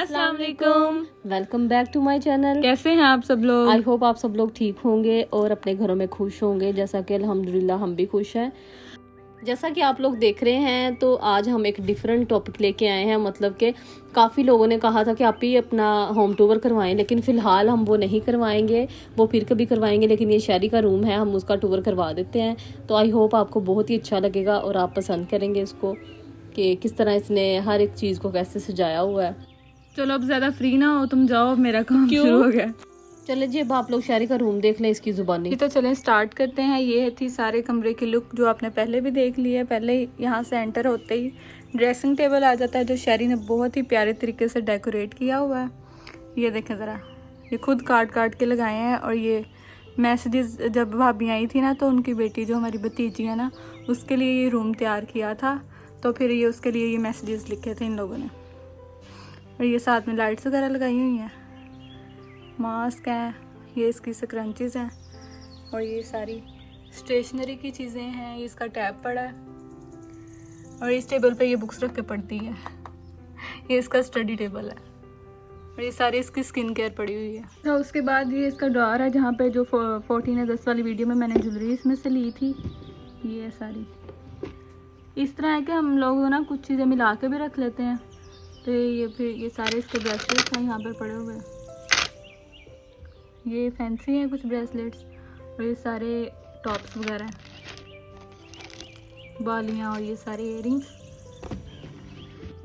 अस्सलाम वालेकुम। Welcome back to my channel. कैसे हैं आप सब लोग? आई होप आप सब लोग ठीक होंगे और अपने घरों में खुश होंगे, जैसा कि अल्हम्दुलिल्लाह हम भी खुश हैं। जैसा कि आप लोग देख रहे हैं तो आज हम एक डिफरेंट टॉपिक लेके आए हैं। मतलब कि काफ़ी लोगों ने कहा था कि आप ही अपना होम टूर करवाएं, लेकिन फ़िलहाल हम वो नहीं करवाएंगे, वो फिर कभी करवाएंगे। लेकिन ये शहरी का रूम है, हम उसका टूर करवा देते हैं। तो आई होप आपको बहुत ही अच्छा लगेगा और आप पसंद करेंगे इसको कि किस तरह इसने हर एक चीज़ को कैसे सजाया हुआ है। चलो अब ज्यादा फ्री ना हो तुम, जाओ, अब मेरा काम शुरू हो गया। चले जी, अब आप लोग शहरी का रूम देख लें इसकी जुबानी। तो चलें स्टार्ट करते हैं। ये थी सारे कमरे की लुक जो आपने पहले भी देख ली है। पहले यहाँ से एंटर होते ही ड्रेसिंग टेबल आ जाता है, जो शहरी ने बहुत ही प्यारे तरीके से डेकोरेट किया हुआ है। ये देखें ज़रा, ये खुद काट काट के लगाए हैं। और ये मैसेजेस जब भाभी आई थी ना, तो उनकी बेटी जो हमारी भतीजी है ना, उसके लिए ये रूम तैयार किया था, तो फिर ये उसके लिए ये मैसेजेस लिखे थे इन लोगों ने। और ये साथ में लाइट्स वगैरह लगाई हुई हैं, मास्क हैं, ये इसकी स्क्रंचीज़ हैं, और ये सारी स्टेशनरी की चीज़ें हैं। ये इसका टैब पड़ा है और इस टेबल पे ये बुक्स रख के पढ़ती है। ये इसका स्टडी टेबल है और ये सारी इसकी स्किन केयर पड़ी हुई है। तो उसके बाद ये इसका ड्रॉअर है, जहाँ पे जो 14/10 वाली वीडियो में मैंने ज्वेलरी इसमें से ली थी। ये सारी इस तरह है कि हम लोग ना कुछ चीज़ें मिला के भी रख लेते हैं। तो ये फिर ये सारे इसके ब्रेसलेट्स हैं यहाँ पर पड़े हुए हैं। ये फैंसी हैं कुछ ब्रेसलेट्स, और ये सारे टॉप्स वगैरह हैं, बालियाँ और ये सारे इयरिंग्स।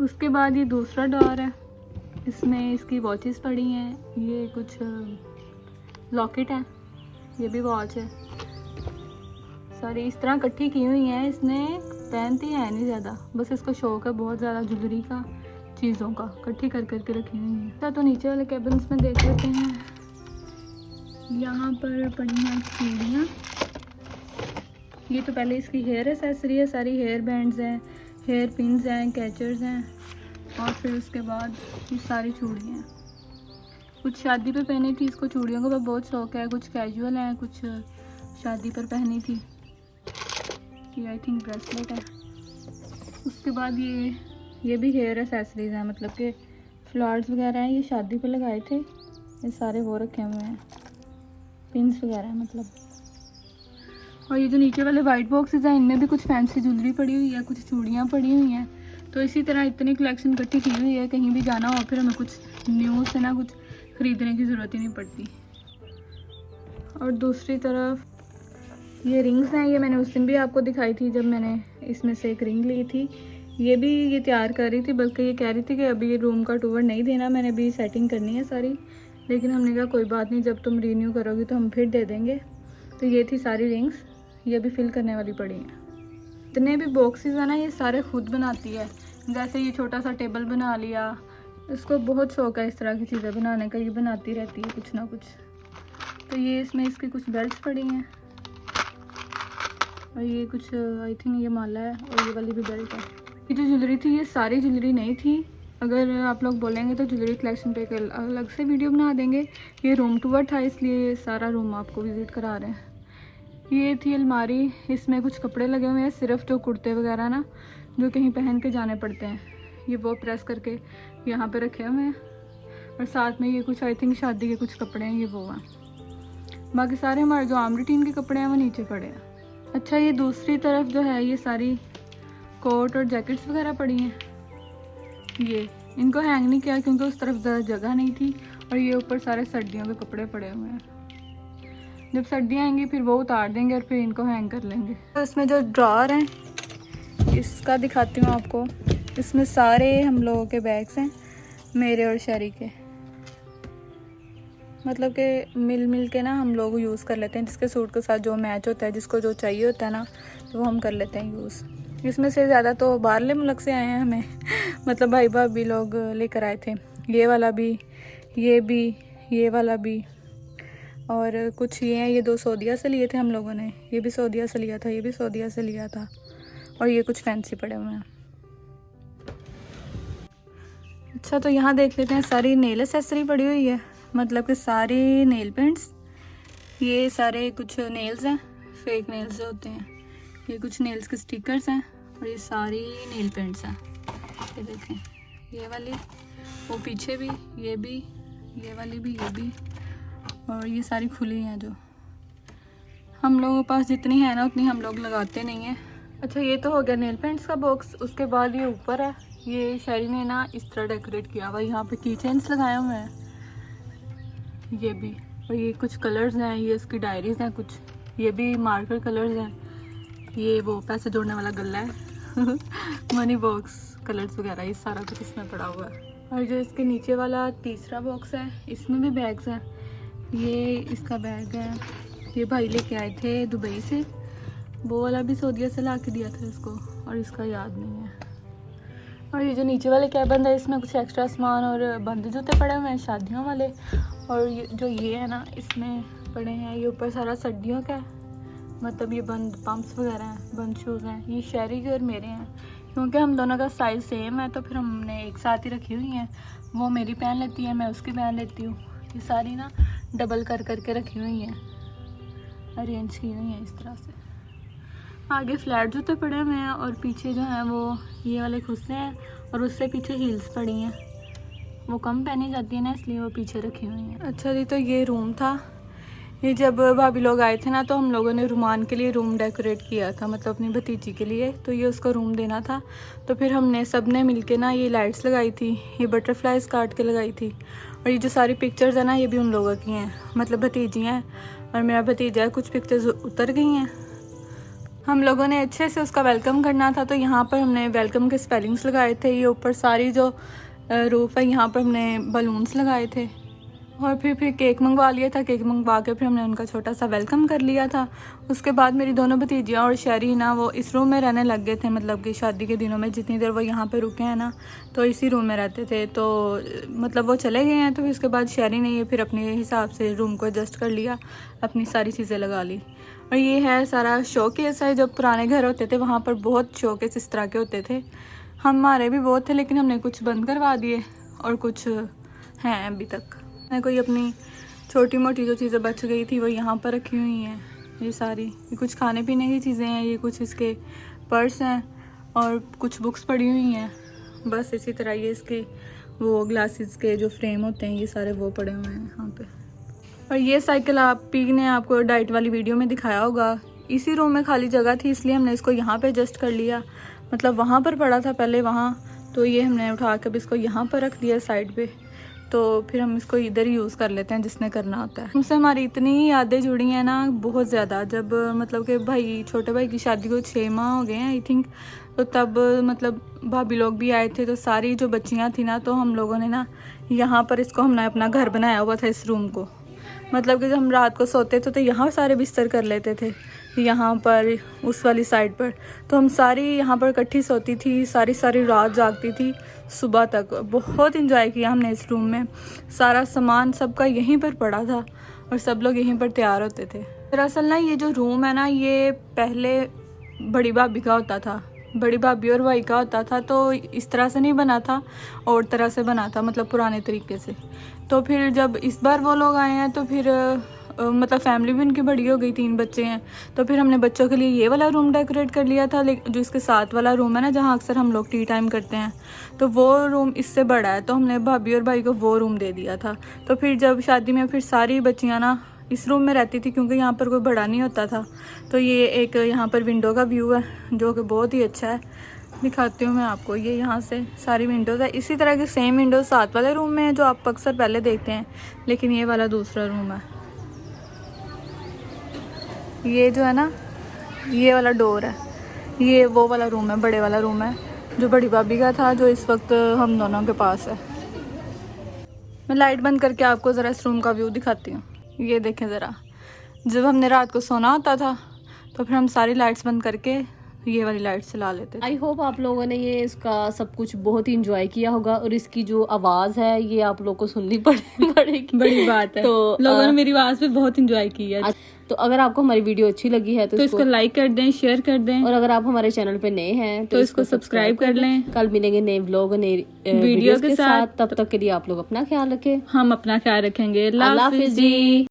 उसके बाद ये दूसरा डोर है, इसमें इसकी वॉचेस पड़ी हैं। ये कुछ लॉकेट है, ये भी वॉच है। सारी इस तरह इकट्ठी की हुई हैं। इसने पहनती है नहीं ज़्यादा, बस इसका शौक है बहुत ज़्यादा ज्वेलरी का, चीज़ों का इकट्ठी कर करके रखी हुई हैं। तो नीचे वाले कैबिन्स में देख लेते हैं। यहाँ पर पड़ी हैं चूड़ियाँ। ये तो पहले इसकी हेयर एसेसरी है, सारी हेयर बैंड्स हैं, हेयर पिन्स हैं, कैचर्स हैं, और फिर उसके बाद ये सारी चूड़ियाँ हैं। कुछ शादी पे पहनी थी इसको, चूड़ियों का बहुत शौक है। कुछ कैजुअल हैं, कुछ शादी पर पहनी थी। ये आई थिंक ब्रेसलेट है। उसके बाद ये भी हेयर एसेसरीज़ हैं, मतलब कि फ्लावर्स वगैरह हैं, ये शादी पे लगाए थे। ये सारे वो रखे हुए हैं, पिन्स वगैरह हैं मतलब। और ये जो नीचे वाले वाइट बॉक्सेस हैं, इनमें भी कुछ फैंसी ज्वेलरी पड़ी हुई है, कुछ चूड़ियाँ पड़ी हुई हैं। तो इसी तरह इतनी कलेक्शन इकट्ठी की हुई है, कहीं भी जाना हो फिर हमें कुछ न्यू से ना कुछ ख़रीदने की ज़रूरत ही नहीं पड़ती। और दूसरी तरफ ये रिंग्स हैं, ये मैंने उस दिन भी आपको दिखाई थी जब मैंने इसमें से एक रिंग ली थी। ये भी ये तैयार कर रही थी, बल्कि ये कह रही थी कि अभी ये रूम का टूर नहीं देना, मैंने भी सेटिंग करनी है सारी। लेकिन हमने कहा कोई बात नहीं, जब तुम रीन्यू करोगी तो हम फिर दे देंगे। तो ये थी सारी रिंग्स, ये भी फिल करने वाली पड़ी हैं। इतने भी बॉक्सेस हैं ना, ये सारे खुद बनाती है। जैसे ये छोटा सा टेबल बना लिया, इसको बहुत शौक है इस तरह की चीज़ें बनाने का, ये बनाती रहती है कुछ ना कुछ। तो ये इसमें इसकी कुछ बेल्ट्स पड़ी हैं, और ये कुछ आई थिंक ये माला है, और ये वाली भी बेल्ट है। ये जो ज्वेलरी थी ये सारी ज्वेलरी नहीं थी। अगर आप लोग बोलेंगे तो ज्वेलरी कलेक्शन पे अलग से वीडियो बना देंगे। ये रूम टूर था, इसलिए सारा रूम आपको विज़िट करा रहे हैं। ये थी अलमारी, इसमें कुछ कपड़े लगे हुए हैं, सिर्फ जो कुर्ते वगैरह ना जो कहीं पहन के जाने पड़ते हैं, ये वो प्रेस करके यहाँ पे रखे हुए हैं। और साथ में ये कुछ आई थिंक शादी के कुछ कपड़े हैं, ये वो हैं। बाकी सारे हमारे जो आम रूटीन के कपड़े हैं वो नीचे पड़े हैं। अच्छा, ये दूसरी तरफ जो है ये सारी कोट और जैकेट्स वगैरह पड़ी हैं। ये इनको हैंग नहीं किया क्योंकि उस तरफ ज़्यादा जगह नहीं थी। और ये ऊपर सारे सर्दियों के कपड़े पड़े हुए हैं, जब सर्दियाँ आएंगी फिर वो उतार देंगे और फिर इनको हैंग कर लेंगे। तो इसमें जो ड्रॉअर हैं इसका दिखाती हूँ आपको। इसमें सारे हम लोगों के बैग्स हैं, मेरे और शहरी के, मतलब कि मिल मिल के ना हम लोग यूज़ कर लेते हैं। जिसके सूट के साथ जो मैच होता है, जिसको जो चाहिए होता है ना, तो वो हम कर लेते हैं यूज़। इसमें से ज़्यादा तो बाहरले मुल्क से आए हैं हमें मतलब भाई भाभी लोग लेकर आए थे। ये वाला भी, ये भी, ये वाला भी, और कुछ ये हैं, ये 2 सऊदीया से लिए थे हम लोगों ने। ये भी सऊदीया से लिया था, ये भी सऊदीया से लिया था। और ये कुछ फैंसी पड़े हुए हैं। अच्छा, तो यहाँ देख लेते हैं, सारी नेल एसेसरी पड़ी हुई है, मतलब कि सारे नेल पेंट्स। ये सारे कुछ नेल्स हैं, फेक नेल्स जो होते हैं। ये कुछ नेल्स के स्टिकर्स हैं, और ये सारी नेल पेंट्स हैं। ये देखें, ये वाली, वो पीछे भी, ये भी, ये वाली भी, ये भी, और ये सारी खुली हैं। जो हम लोगों के पास जितनी है ना उतनी हम लोग लगाते नहीं हैं। अच्छा, ये तो हो गया नेल पेंट्स का बॉक्स। उसके बाद ये ऊपर है, ये शैरी ने ना इस तरह डेकोरेट किया हुआ। यहाँ पे की चेन्स लगाए हुए हैं, ये भी, और ये कुछ कलर्स हैं, ये इसकी डायरीज हैं कुछ, ये भी मार्कर कलर्स हैं। ये वो पैसे जोड़ने वाला गल्ला है मनी बॉक्स, कलर्स वगैरह, ये सारा कुछ इसमें पड़ा हुआ है। और जो इसके नीचे वाला तीसरा बॉक्स है, इसमें भी बैग्स हैं। ये इसका बैग है, ये भाई लेके आए थे दुबई से, वो वाला भी सऊदीया से ला के दिया था इसको, और इसका याद नहीं है। और ये जो नीचे वाले कैबिन है, इसमें कुछ एक्स्ट्रा सामान और बंद जूते पड़े हुए हैं शादियों वाले। और ये है ना, इसमें पड़े हैं, ये ऊपर सारा सर्दियों का है, मतलब ये बंद पम्प्स वगैरह हैं, बंद शूज़ हैं। ये शैरी के और मेरे हैं, क्योंकि हम दोनों का साइज़ सेम है तो फिर हमने एक साथ ही रखी हुई हैं। वो मेरी पहन लेती है, मैं उसकी पहन लेती हूँ। ये सारी ना डबल कर करके रखी हुई हैं, अरेंज की हुई हैं इस तरह से। आगे फ्लैट जूते पड़े हुए हैं, और पीछे जो हैं वो ये वाले खुस्से हैं, और उससे पीछे हील्स पड़ी हैं, वो कम पहनी जाती है ना, इसलिए वो पीछे रखी हुई हैं। अच्छा जी, तो ये रूम था। ये जब भाभी लोग आए थे ना, तो हम लोगों ने रुमान के लिए रूम डेकोरेट किया था, मतलब अपनी भतीजी के लिए, तो ये उसको रूम देना था। तो फिर हमने सब ने मिल के ना ये लाइट्स लगाई थी, ये बटरफ्लाइज काट के लगाई थी। और ये जो सारी पिक्चर्स है ना, ये भी उन लोगों की हैं, मतलब भतीजी हैं और मेरा भतीजा है। कुछ पिक्चर्स उतर गई हैं। हम लोगों ने अच्छे से उसका वेलकम करना था, तो यहाँ पर हमने वेलकम के स्पेलिंग्स लगाए थे। ये ऊपर सारी जो रूफ है, यहाँ पर हमने बलून्स लगाए थे, और फिर केक मंगवा लिया था। केक मंगवा के फिर हमने उनका छोटा सा वेलकम कर लिया था। उसके बाद मेरी दोनों भतीजियाँ और शैरी ना वो इस रूम में रहने लग गए थे, मतलब कि शादी के दिनों में जितनी देर वो यहाँ पे रुके हैं ना, तो इसी रूम में रहते थे। तो मतलब वो चले गए हैं, तो फिर उसके बाद शैरी ने ये फिर अपने हिसाब से रूम को एडजस्ट कर लिया, अपनी सारी चीज़ें लगा ली। और ये है सारा शोकेस है। जब पुराने घर होते थे वहाँ पर बहुत शोकेस इस तरह के होते थे, हमारे भी बहुत थे, लेकिन हमने कुछ बंद करवा दिए और कुछ हैं अभी तक। कोई अपनी छोटी मोटी जो चीज़ें बच गई थी वो यहाँ पर रखी हुई हैं। ये सारी ये कुछ खाने पीने की चीज़ें हैं, ये कुछ इसके पर्स हैं और कुछ बुक्स पड़ी हुई हैं। बस इसी तरह ये इसके वो ग्लासेस के जो फ्रेम होते हैं, ये सारे वो पड़े हुए हैं यहाँ पे। और ये साइकिल आप पी ने आपको डाइट वाली वीडियो में दिखाया होगा। इसी रूम में खाली जगह थी, इसलिए हमने इसको यहाँ पे एडजस्ट कर लिया। मतलब वहाँ पर पड़ा था पहले वहाँ, तो ये हमने उठा कर इसको यहाँ पर रख दिया साइड पे। तो फिर हम इसको इधर ही यूज़ कर लेते हैं जिसने करना होता है। हमसे हमारी इतनी यादें जुड़ी हैं ना, बहुत ज़्यादा। जब मतलब कि भाई छोटे भाई की शादी को 6 माह हो गए हैं आई थिंक, तो तब मतलब भाभी लोग भी आए थे, तो सारी जो बच्चियाँ थी ना, तो हम लोगों ने ना यहाँ पर इसको हमने अपना घर बनाया हुआ था इस रूम को। मतलब कि जब हम रात को सोते थे तो यहाँ सारे बिस्तर कर लेते थे, यहाँ पर उस वाली साइड पर। तो हम सारी यहाँ पर इकट्ठी सोती थी, सारी रात जागती थी सुबह तक। बहुत इंजॉय किया हमने इस रूम में। सारा सामान सबका यहीं पर पड़ा था और सब लोग यहीं पर तैयार होते थे। दरअसल ना ये जो रूम है ना, ये पहले बड़ी भाभी का होता था, बड़ी भाभी और भाई का होता था। तो इस तरह से नहीं बना था, और तरह से बना था, मतलब पुराने तरीके से। तो फिर जब इस बार वो लोग आए हैं तो फिर मतलब फैमिली भी उनकी बड़ी हो गई, 3 बच्चे हैं। तो फिर हमने बच्चों के लिए ये वाला रूम डेकोरेट कर लिया था, लेकिन जो इसके साथ वाला रूम है ना, जहाँ अक्सर हम लोग टी टाइम करते हैं, तो वो रूम इससे बड़ा है, तो हमने भाभी और भाई को वो रूम दे दिया था। तो फिर जब शादी में फिर सारी बच्चियाँ ना इस रूम में रहती थी, क्योंकि यहाँ पर कोई बड़ा नहीं होता था। तो ये एक यहाँ पर विंडो का व्यू है जो कि बहुत ही अच्छा है, दिखाती हूँ मैं आपको। ये यहाँ से सारी विंडोज़ है। इसी तरह की सेम विंडोज़ साथ वाले रूम में है जो आप अक्सर पहले देखते हैं, लेकिन ये वाला दूसरा रूम है। ये जो है ना, ये वाला डोर है, ये वो वाला रूम है, बड़े वाला रूम है जो बड़ी भाभी का था, जो इस वक्त हम दोनों के पास है। मैं लाइट बंद करके आपको ज़रा इस रूम का व्यू दिखाती हूँ। ये देखें ज़रा, जब हमने रात को सोना होता था तो फिर हम सारी लाइट्स बंद करके ये वाली लाइट चला लेते थे। आई होप आप लोगों ने ये इसका सब कुछ बहुत ही इंजॉय किया होगा, और इसकी जो आवाज़ है ये आप लोग को सुननी पड़ेगी। बड़ी बात है, तो लोगों ने मेरी आवाज़ पे बहुत इंजॉय किया। तो अगर आपको हमारी वीडियो अच्छी लगी है तो इसको लाइक कर दें, शेयर कर दें, और अगर आप हमारे चैनल पे नए हैं तो इसको सब्सक्राइब कर लें। कल मिलेंगे नए व्लॉग, नए वीडियो के साथ। तब तक के लिए आप लोग अपना ख्याल रखें। हम अपना ख्याल रखेंगे। अल्लाह हाफिज़ जी।